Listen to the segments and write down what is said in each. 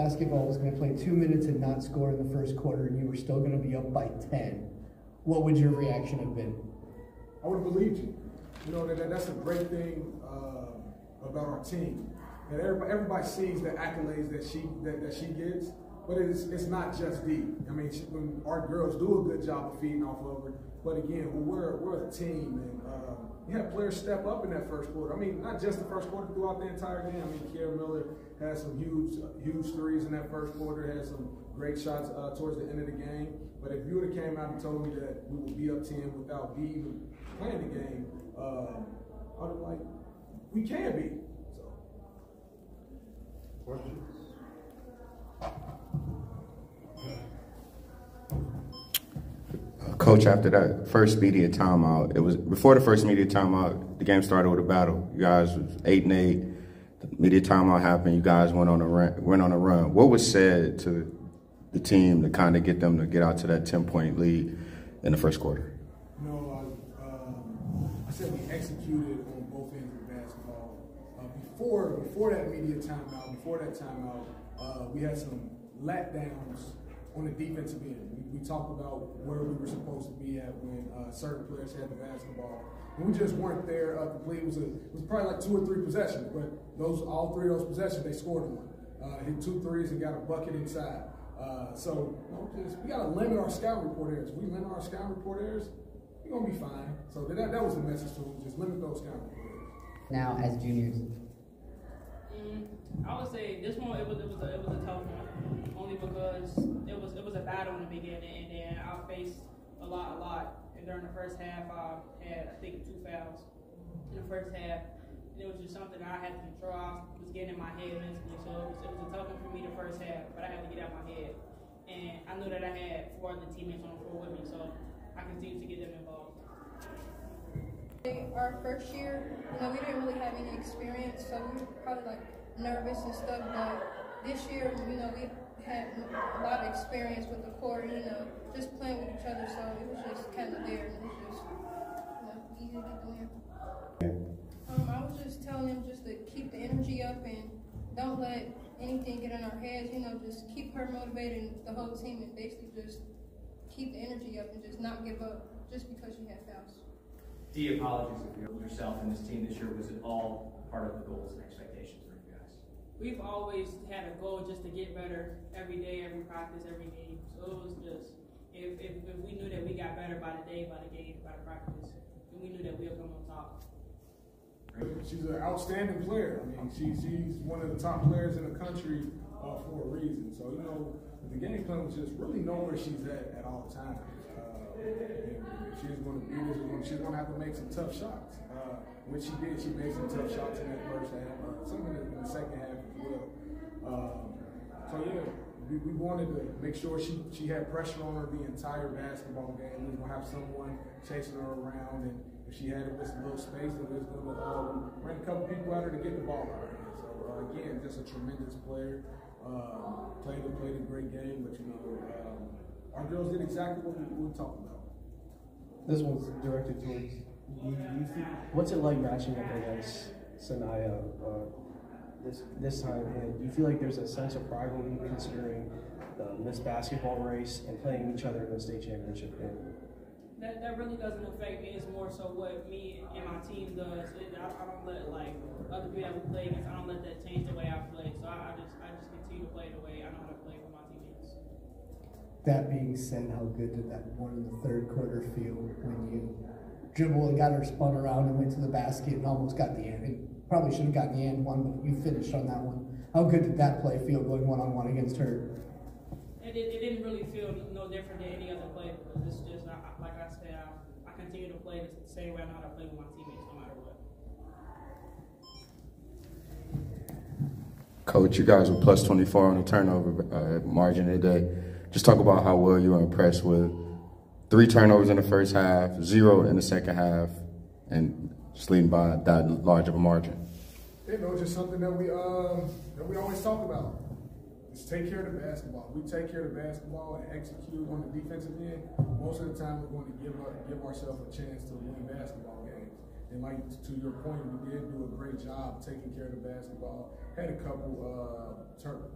Basketball was going to play 2 minutes and not score in the first quarter, and you were still going to be up by 10. What would your reaction have been? I would have believed you. You know, that's a great thing about our team. And everybody sees the accolades that she gets, but it's not just Dee. I mean, when our girls do a good job of feeding off of her, but again, we're a team, and you have players step up in that first quarter. I mean, not just the first quarter, throughout the entire game. I mean, Kiera Miller had some huge threes in that first quarter, had some great shots towards the end of the game. But if you would have came out and told me that we would be up 10 without Dee even playing the game, I would have like, we can be. So. Questions? Coach, after that first media timeout, it was before the first media timeout, the game started with a battle. You guys was 8-8. The media timeout happened. You guys went on a run. What was said to the team to kind of get them to get out to that 10-point lead in the first quarter? No, I said we executed on both ends of the basketball. Before that media timeout, we had some letdowns on the defensive end. We talked about where we were supposed to be at when certain players had the basketball. And we just weren't there completely. It was probably like 2 or 3 possessions, but all 3 of those possessions, they scored one. Hit 2 threes and got a bucket inside. So we got to limit our scout report errors. If we limit our scout report errors, we're going to be fine. So that was the message to them, just limit those scout report errors. Now, as juniors. I would say this one, it was a tough one, only because it was a battle in the beginning, and then I faced a lot. And during the first half, I had, I think, 2 fouls in the first half. And it was just something I had to control. I was getting in my head mentally, so it was a tough one for me the first half, but I had to get out my head. And I knew that I had 4 other teammates on the floor with me, so I continued to get them involved. Our first year, we didn't really have any experience, so we were probably like nervous and stuff, but this year, we had a lot of experience with the court, just playing with each other, so it was just kind of there, and it was just, easy to get them in. I was just telling them just to keep the energy up and don't let anything get in our heads, just keep her motivated and the whole team, and basically just keep the energy up and just not give up just because you had fouls. Dee, apologies if yourself and this team this year, was it all part of the goals and expectations for you guys? We've always had a goal just to get better every day, every practice, every game. So it was just, if we knew that we got better by the day, by the game, by the practice, then we knew that we'll come on top. She's an outstanding player. I mean, she's one of the top players in the country for a reason. So, the game plan was just really know where she's at all times. If she's going to be this, she's going to have to make some tough shots. Which she did. She made some tough shots in that first half, some in the second half as well. We wanted to make sure she had pressure on her the entire basketball game. We were going to have someone chasing her around, and if she had just a little space, then we was going to bring a couple people out her to get the ball out of her. So again, just a tremendous player. Played a great game, but our girls did exactly what we talked about. This one's directed towards you. What's it like matching up against Sanaya this time? And do you feel like there's a sense of rivalry considering the Miss Basketball race and playing each other in the state championship game? That really doesn't affect me. It's more so what me and my team does. I don't let other people that we play against. I don't let that change the way I play. So I just continue to play the way I know how to play with my teammates. That being said, how good did that one in the third quarter feel when you dribbled and got her spun around and went to the basket and almost got the end? It probably should have gotten the end one, but you finished on that one. How good did that play feel going one-on-one against her? It didn't really feel no different than any other play, because it's just, like I said, I continue to play the same way I know how to play with my teammates no matter what. Coach, you guys were plus 24 on the turnover margin today. Just talk about how well you were impressed with 3 turnovers in the first half, 0 in the second half, and just leading by that large of a margin. Just something that we always talk about. Just take care of the basketball. We take care of the basketball and execute on the defensive end. Most of the time, we're going to give ourselves a chance to win basketball games. And to your point, we did do a great job taking care of the basketball. Had a couple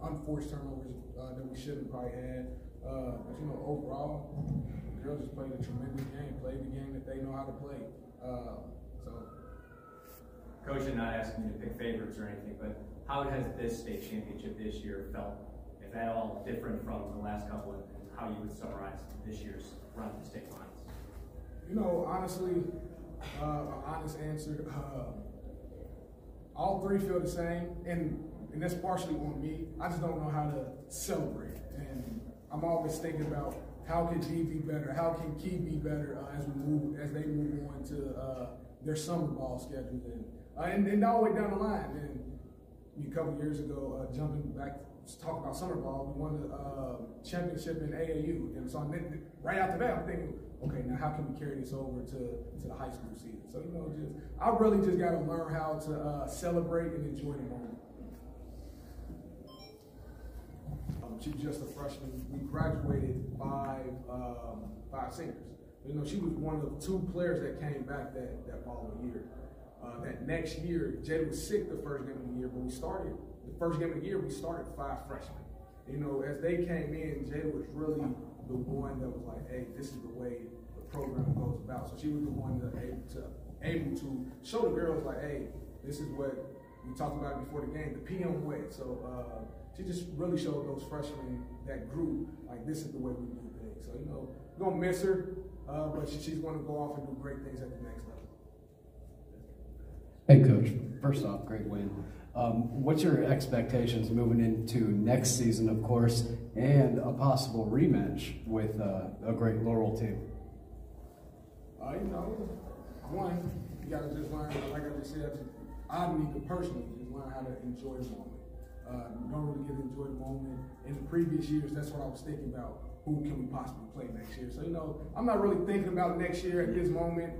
unforced turnovers that we shouldn't probably had. But you know, overall, the girls just played a tremendous game. Played the game that they know how to play. Coach, I'm not asking you to pick favorites or anything, but how has this state championship this year felt, if at all, different from the last couple, and how you would summarize this year's run to the state finals? You know, honestly, an honest answer, all three feel the same, and that's partially on me. I just don't know how to celebrate, and I'm always thinking about how can G be better, how can Key be better as they move on to their summer ball schedule, and all the way down the line. And a couple of years ago, jumping back to talk about summer ball, we won the championship in AAU, and so right after that, I'm thinking, okay, now how can we carry this over to the high school season? So you know, I really just got to learn how to celebrate and enjoy the moment. She's just a freshman. We graduated five seniors. You know, she was one of 2 players that came back that following year. That next year, Jada was sick the first game of the year, but the first game of the year, we started 5 freshmen. You know, as they came in, Jada was really the one that was like, hey, this is the way the program goes about. So she was the one that able to show the girls like, hey, this is what we talked about before the game, the PM way. So she just really showed those freshmen, that group, like this is the way we do things. So, you know, we're going to miss her, but she's going to go off and do great things at the next level. Hey, Coach. First off, great win. What's your expectations moving into next season, of course, and a possible rematch with a great Laurel team? You know, one, you got to just learn, like I just said, I need to personally just learn how to enjoy the moment. Don't really get to enjoy the moment. In the previous years, that's what I was thinking about. Who can we possibly play next year? So, you know, I'm not really thinking about next year at this moment.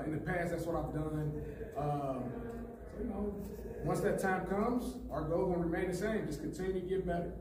In the past, that's what I've done. So, you know, once that time comes, our goal is going to remain the same. Just continue to get better.